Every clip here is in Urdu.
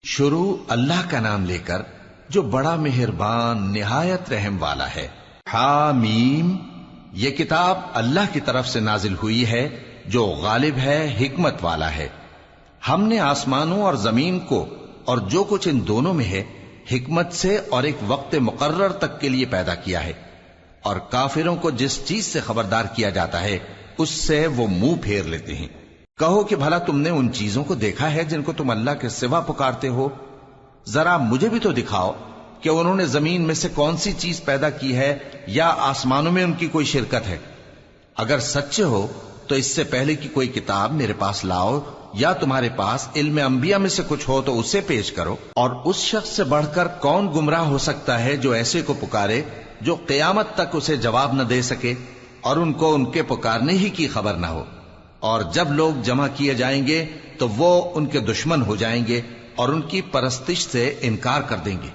شروع اللہ کا نام لے کر جو بڑا مہربان نہایت رحم والا ہے۔ حامیم، یہ کتاب اللہ کی طرف سے نازل ہوئی ہے جو غالب ہے، حکمت والا ہے۔ ہم نے آسمانوں اور زمین کو اور جو کچھ ان دونوں میں ہے حکمت سے اور ایک وقت مقرر تک کے لیے پیدا کیا ہے، اور کافروں کو جس چیز سے خبردار کیا جاتا ہے اس سے وہ منہ پھیر لیتے ہیں۔ کہو کہ بھلا تم نے ان چیزوں کو دیکھا ہے جن کو تم اللہ کے سوا پکارتے ہو؟ ذرا مجھے بھی تو دکھاؤ کہ انہوں نے زمین میں سے کون سی چیز پیدا کی ہے یا آسمانوں میں ان کی کوئی شرکت ہے؟ اگر سچے ہو تو اس سے پہلے کی کوئی کتاب میرے پاس لاؤ، یا تمہارے پاس علم انبیاء میں سے کچھ ہو تو اسے پیش کرو۔ اور اس شخص سے بڑھ کر کون گمراہ ہو سکتا ہے جو ایسے کو پکارے جو قیامت تک اسے جواب نہ دے سکے اور ان کو ان کے پکارنے ہی کی خبر نہ ہو۔ اور جب لوگ جمع کیے جائیں گے تو وہ ان کے دشمن ہو جائیں گے اور ان کی پرستش سے انکار کر دیں گے۔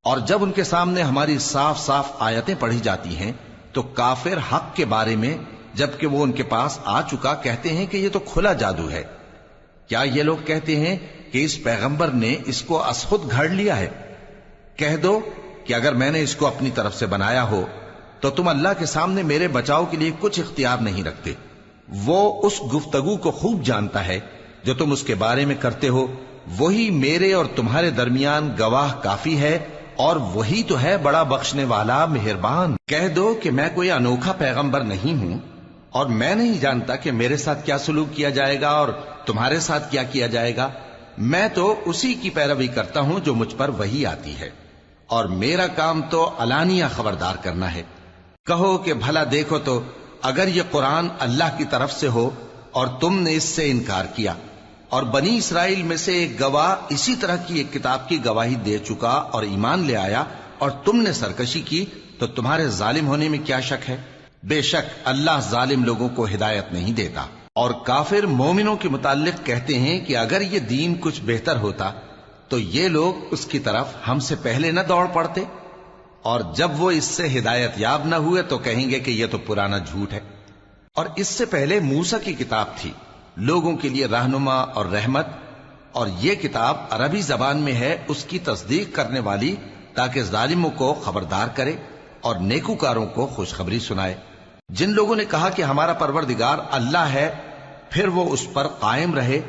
اور جب ان کے سامنے ہماری صاف صاف آیتیں پڑھی جاتی ہیں تو کافر حق کے بارے میں جبکہ وہ ان کے پاس آ چکا کہتے ہیں کہ یہ تو کھلا جادو ہے۔ کیا یہ لوگ کہتے ہیں کہ اس پیغمبر نے اس کو از خود گھڑ لیا ہے؟ کہہ دو کہ اگر میں نے اس کو اپنی طرف سے بنایا ہو تو تم اللہ کے سامنے میرے بچاؤ کے لیے کچھ اختیار نہیں رکھتے۔ وہ اس گفتگو کو خوب جانتا ہے جو تم اس کے بارے میں کرتے ہو، وہی میرے اور تمہارے درمیان گواہ کافی ہے، اور وہی تو ہے بڑا بخشنے والا مہربان۔ کہہ دو کہ میں کوئی انوکھا پیغمبر نہیں ہوں، اور میں نہیں جانتا کہ میرے ساتھ کیا سلوک کیا جائے گا اور تمہارے ساتھ کیا کیا جائے گا۔ میں تو اسی کی پیروی کرتا ہوں جو مجھ پر وہی آتی ہے، اور میرا کام تو علانیہ خبردار کرنا ہے۔ کہو کہ بھلا دیکھو تو اگر یہ قرآن اللہ کی طرف سے ہو اور تم نے اس سے انکار کیا، اور بنی اسرائیل میں سے ایک گواہ اسی طرح کی ایک کتاب کی گواہی دے چکا اور ایمان لے آیا، اور تم نے سرکشی کی، تو تمہارے ظالم ہونے میں کیا شک ہے؟ بے شک اللہ ظالم لوگوں کو ہدایت نہیں دیتا۔ اور کافر مومنوں کے متعلق کہتے ہیں کہ اگر یہ دین کچھ بہتر ہوتا تو یہ لوگ اس کی طرف ہم سے پہلے نہ دوڑ پڑتے، اور جب وہ اس سے ہدایت یاب نہ ہوئے تو کہیں گے کہ یہ تو پرانا جھوٹ ہے۔ اور اس سے پہلے موسیٰ کی کتاب تھی، لوگوں کے لیے رہنما اور رحمت، اور یہ کتاب عربی زبان میں ہے اس کی تصدیق کرنے والی، تاکہ ظالموں کو خبردار کرے اور نیکوکاروں کو خوشخبری سنائے۔ جن لوگوں نے کہا کہ ہمارا پروردگار اللہ ہے، پھر وہ اس پر قائم رہے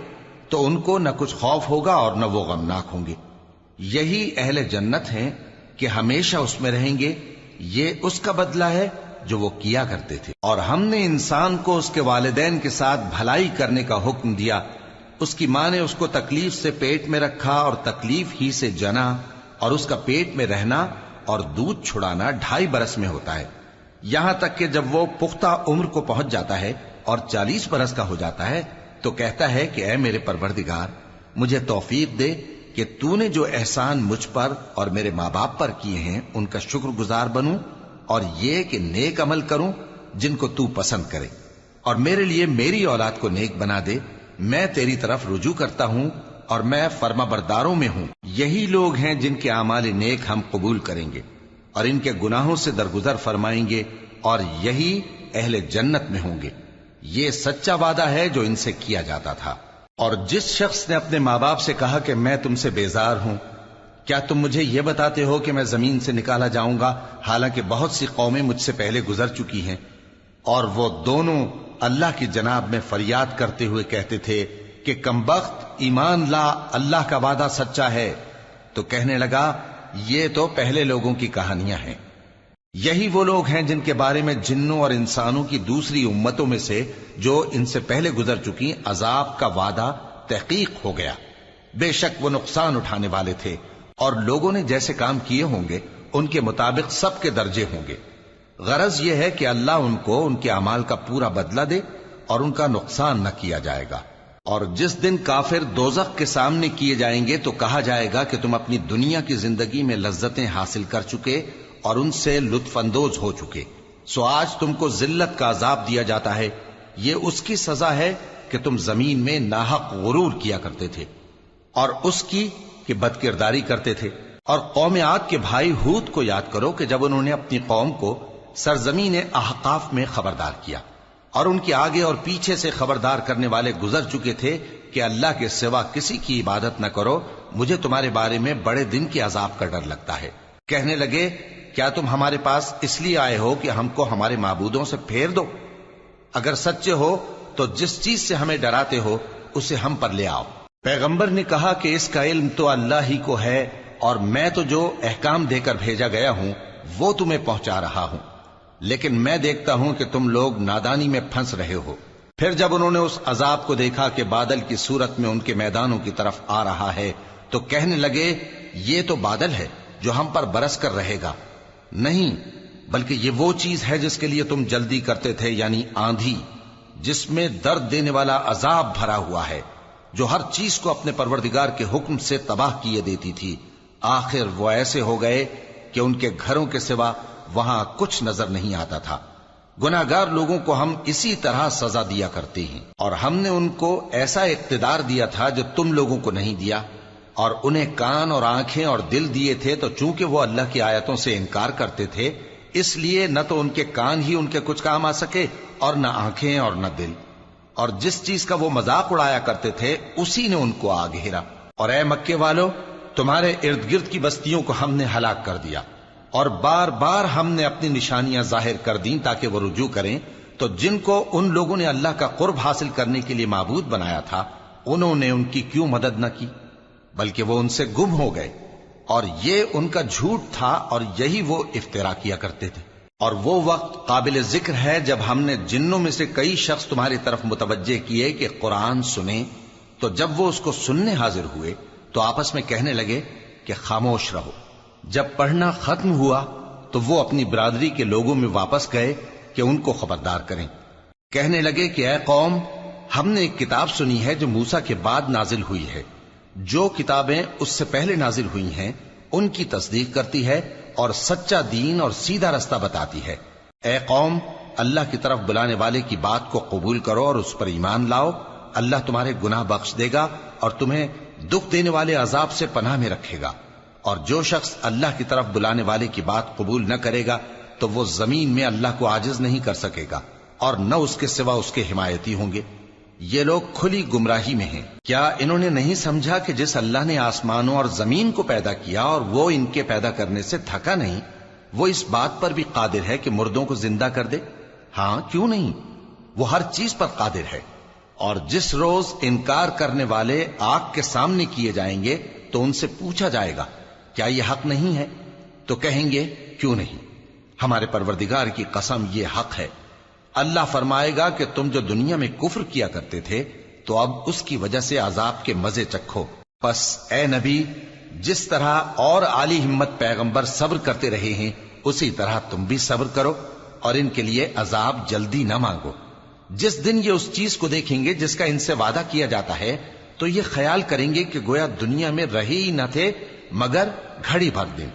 تو ان کو نہ کچھ خوف ہوگا اور نہ وہ غمناک ہوں گے۔ یہی اہل جنت ہیں کہ ہمیشہ اس میں رہیں گے، یہ اس کا بدلہ ہے جو وہ کیا کرتے تھے۔ اور ہم نے انسان کو اس کے والدین کے ساتھ بھلائی کرنے کا حکم دیا۔ اس کی ماں نے اس کو تکلیف سے پیٹ میں رکھا اور تکلیف ہی سے جنا، اور اس کا پیٹ میں رہنا اور دودھ چھڑانا 2.5 برس میں ہوتا ہے، یہاں تک کہ جب وہ پختہ عمر کو پہنچ جاتا ہے اور 40 برس کا ہو جاتا ہے تو کہتا ہے کہ اے میرے پروردگار، مجھے توفیق دے کہ تو نے جو احسان مجھ پر اور میرے ماں باپ پر کیے ہیں ان کا شکر گزار بنوں، اور یہ کہ نیک عمل کروں جن کو تو پسند کرے، اور میرے لیے میری اولاد کو نیک بنا دے۔ میں تیری طرف رجوع کرتا ہوں اور میں فرما برداروں میں ہوں۔ یہی لوگ ہیں جن کے اعمال نیک ہم قبول کریں گے اور ان کے گناہوں سے درگزر فرمائیں گے، اور یہی اہل جنت میں ہوں گے۔ یہ سچا وعدہ ہے جو ان سے کیا جاتا تھا۔ اور جس شخص نے اپنے ماں باپ سے کہا کہ میں تم سے بیزار ہوں، کیا تم مجھے یہ بتاتے ہو کہ میں زمین سے نکالا جاؤں گا، حالانکہ بہت سی قومیں مجھ سے پہلے گزر چکی ہیں؟ اور وہ دونوں اللہ کی جناب میں فریاد کرتے ہوئے کہتے تھے کہ کمبخت، ایمان لا، اللہ کا وعدہ سچا ہے۔ تو کہنے لگا یہ تو پہلے لوگوں کی کہانیاں ہیں۔ یہی وہ لوگ ہیں جن کے بارے میں جنوں اور انسانوں کی دوسری امتوں میں سے جو ان سے پہلے گزر چکی عذاب کا وعدہ تحقیق ہو گیا۔ بے شک وہ نقصان اٹھانے والے تھے، اور لوگوں نے جیسے کام کیے ہوں گے ان کے مطابق سب کے درجے ہوں گے۔ غرض یہ ہے کہ اللہ ان کو ان کے اعمال کا پورا بدلہ دے اور ان کا نقصان نہ کیا جائے گا۔ اور جس دن کافر دوزخ کے سامنے کیے جائیں گے تو کہا جائے گا کہ تم اپنی دنیا کی زندگی میں لذتیں حاصل کر چکے اور ان سے لطف اندوز ہو چکے، سو آج تم کو ذلت کا عذاب دیا جاتا ہے۔ یہ اس کی سزا ہے کہ تم زمین میں ناحق غرور کیا کرتے تھے، اور اس کی کہ بد کرداری کرتے تھے۔ اور قوم عاد کے بھائی ہود کو یاد کرو کہ جب انہوں نے اپنی قوم کو سرزمین احقاف میں خبردار کیا، اور ان کے آگے اور پیچھے سے خبردار کرنے والے گزر چکے تھے کہ اللہ کے سوا کسی کی عبادت نہ کرو مجھے تمہارے بارے میں بڑے دن کے عذاب کا ڈر لگتا ہے۔ کہنے لگے کیا تم ہمارے پاس اس لیے آئے ہو کہ ہم کو ہمارے معبودوں سے پھیر دو؟ اگر سچے ہو تو جس چیز سے ہمیں ڈراتے ہو اسے ہم پر لے آؤ۔ پیغمبر نے کہا کہ اس کا علم تو اللہ ہی کو ہے، اور میں تو جو احکام دے کر بھیجا گیا ہوں وہ تمہیں پہنچا رہا ہوں، لیکن میں دیکھتا ہوں کہ تم لوگ نادانی میں پھنس رہے ہو۔ پھر جب انہوں نے اس عذاب کو دیکھا کہ بادل کی صورت میں ان کے میدانوں کی طرف آ رہا ہے تو کہنے لگے یہ تو بادل ہے جو ہم پر برس کر رہے گا۔ نہیں، بلکہ یہ وہ چیز ہے جس کے لیے تم جلدی کرتے تھے، یعنی آندھی، جس میں درد دینے والا عذاب بھرا ہوا ہے، جو ہر چیز کو اپنے پروردگار کے حکم سے تباہ کیے دیتی تھی۔ آخر وہ ایسے ہو گئے کہ ان کے گھروں کے سوا وہاں کچھ نظر نہیں آتا تھا۔ گناہگار لوگوں کو ہم اسی طرح سزا دیا کرتے ہیں، اور ہم نے ان کو ایسا اقتدار دیا تھا جو تم لوگوں کو نہیں دیا، اور انہیں کان اور آنکھیں اور دل دیے تھے، تو چونکہ وہ اللہ کی آیتوں سے انکار کرتے تھے اس لیے نہ تو ان کے کان ہی ان کے کچھ کام آ سکے اور نہ آنکھیں اور نہ دل، اور جس چیز کا وہ مذاق اڑایا کرتے تھے اسی نے ان کو آ گھیرا۔ اور اے مکے والو، تمہارے ارد گرد کی بستیوں کو ہم نے ہلاک کر دیا، اور بار بار ہم نے اپنی نشانیاں ظاہر کر دیں تاکہ وہ رجوع کریں، تو جن کو ان لوگوں نے اللہ کا قرب حاصل کرنے کے لیے معبود بنایا تھا انہوں نے ان کی کیوں مدد نہ کی، بلکہ وہ ان سے گم ہو گئے، اور یہ ان کا جھوٹ تھا اور یہی وہ افترا کیا کرتے تھے۔ اور وہ وقت قابل ذکر ہے جب ہم نے جنوں میں سے کئی شخص تمہاری طرف متوجہ کیے کہ قرآن سنیں، تو جب وہ اس کو سننے حاضر ہوئے تو آپس میں کہنے لگے کہ خاموش رہو۔ جب پڑھنا ختم ہوا تو وہ اپنی برادری کے لوگوں میں واپس گئے کہ ان کو خبردار کریں۔ کہنے لگے کہ اے قوم، ہم نے ایک کتاب سنی ہے جو موسیٰ کے بعد نازل ہوئی ہے، جو کتابیں اس سے پہلے نازل ہوئی ہیں ان کی تصدیق کرتی ہے اور سچا دین اور سیدھا رستہ بتاتی ہے۔ اے قوم، اللہ کی طرف بلانے والے کی بات کو قبول کرو اور اس پر ایمان لاؤ، اللہ تمہارے گناہ بخش دے گا اور تمہیں دکھ دینے والے عذاب سے پناہ میں رکھے گا۔ اور جو شخص اللہ کی طرف بلانے والے کی بات قبول نہ کرے گا تو وہ زمین میں اللہ کو عاجز نہیں کر سکے گا، اور نہ اس کے سوا اس کے حمایتی ہوں گے۔ یہ لوگ کھلی گمراہی میں ہیں۔ کیا انہوں نے نہیں سمجھا کہ جس اللہ نے آسمانوں اور زمین کو پیدا کیا اور وہ ان کے پیدا کرنے سے تھکا نہیں، وہ اس بات پر بھی قادر ہے کہ مردوں کو زندہ کر دے؟ ہاں، کیوں نہیں، وہ ہر چیز پر قادر ہے۔ اور جس روز انکار کرنے والے آگ کے سامنے کیے جائیں گے تو ان سے پوچھا جائے گا کیا یہ حق نہیں ہے؟ تو کہیں گے کیوں نہیں، ہمارے پروردگار کی قسم یہ حق ہے۔ اللہ فرمائے گا کہ تم جو دنیا میں کفر کیا کرتے تھے تو اب اس کی وجہ سے عذاب کے مزے چکھو۔ پس اے نبی، جس طرح اور عالی ہمت پیغمبر صبر کرتے رہے ہیں اسی طرح تم بھی صبر کرو، اور ان کے لیے عذاب جلدی نہ مانگو۔ جس دن یہ اس چیز کو دیکھیں گے جس کا ان سے وعدہ کیا جاتا ہے تو یہ خیال کریں گے کہ گویا دنیا میں رہے ہی نہ تھے مگر گھڑی بھر دن۔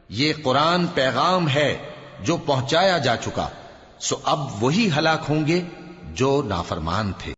یہ قرآن پیغام ہے جو پہنچایا جا چکا، سو اب وہی ہلاک ہوں گے جو نافرمان تھے۔